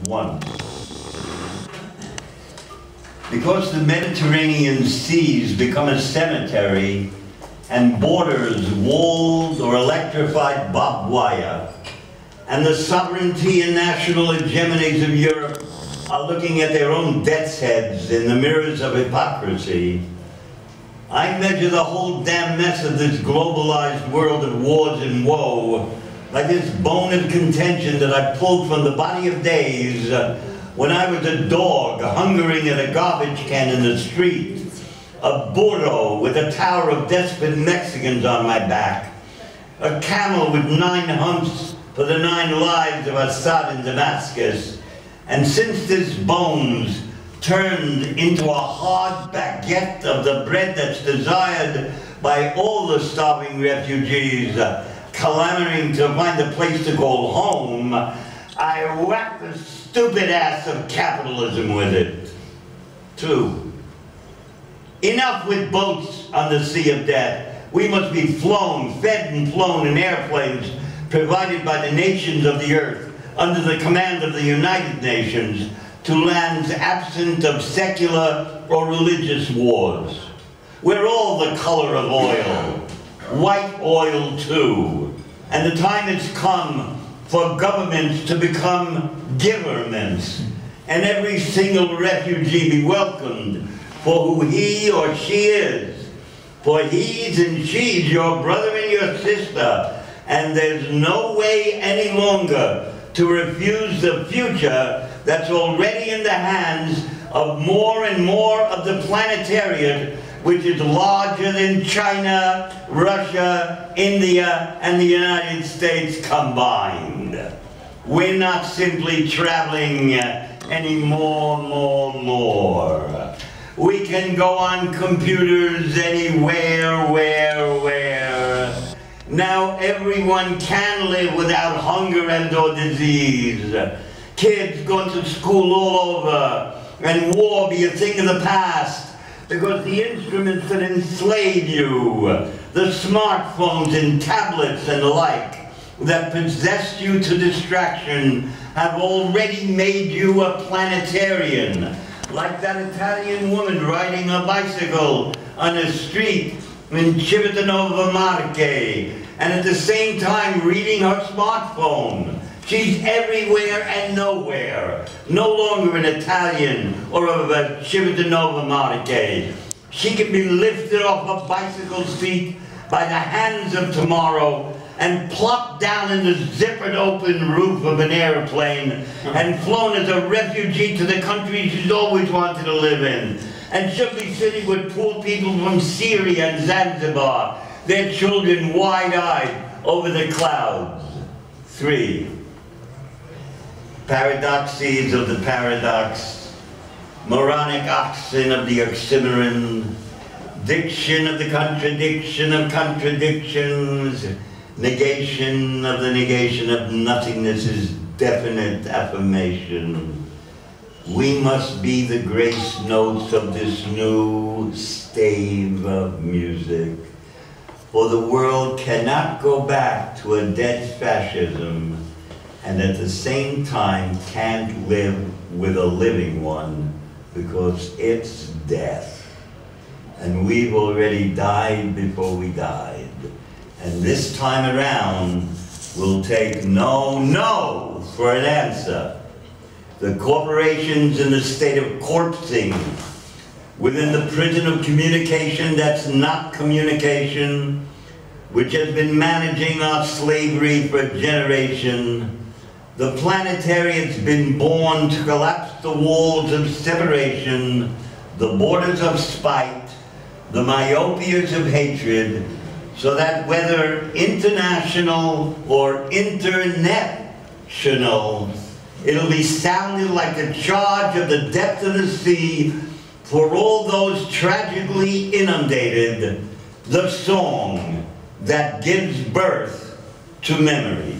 once. Because the Mediterranean seas become a cemetery and borders walled or electrified barbed wire, and the sovereignty and national hegemonies of Europe are looking at their own death's heads in the mirrors of hypocrisy, I measure the whole damn mess of this globalized world of wars and woe by this bone of contention that I pulled from the body of days when I was a dog hungering at a garbage can in the street, a burro with a tower of desperate Mexicans on my back, a camel with 9 humps for the 9 lives of Assad in Damascus, and since this bones turned into a hard baguette of the bread that's desired by all the starving refugees clamoring to find a place to call home, I whack the stupid ass of capitalism with it. 2. Enough with boats on the sea of death. We must be flown, fed and flown in airplanes provided by the nations of the earth under the command of the United Nations to lands absent of secular or religious wars. We're all the color of oil, white oil too, and the time has come for governments to become giverments, and every single refugee be welcomed for who he or she is. For he's and she's your brother and your sister, and there's no way any longer to refuse the future that's already in the hands of more and more of the planetariat, which is larger than China, Russia, India, and the United States combined. We're not simply traveling any more. We can go on computers anywhere, where. Now everyone can live without hunger and or disease. Kids going to school all over, and war be a thing of the past, because the instruments that enslave you, the smartphones and tablets and the like, that possess you to distraction, have already made you a planetarian, like that Italian woman riding a bicycle on a street in Civitanova Marche, and at the same time reading her smartphone. She's everywhere and nowhere, no longer an Italian or of a Civitanova Marche. She can be lifted off a bicycle seat by the hands of tomorrow and plopped down in the zippered open roof of an airplane and flown as a refugee to the country she's always wanted to live in. And she'll be sitting with poor people from Syria and Zanzibar, their children wide-eyed over the clouds. 3. Paradoxes of the paradox, moronic oxen of the oxymoron, diction of the contradiction of contradictions, negation of the negation of nothingness is definite affirmation. We must be the grace notes of this new stave of music, for the world cannot go back to a dead fascism and at the same time can't live with a living one, because it's death. And we've already died before we died. And this time around, we'll take no for an answer. The corporations in the state of corpsing, within the prison of communication that's not communication, which has been managing our slavery for a generation, the planetariat's been born to collapse the walls of separation, the borders of spite, the myopias of hatred, so that whether international or international, it'll be sounded like the charge of the depth of the sea for all those tragically inundated, the song that gives birth to memory.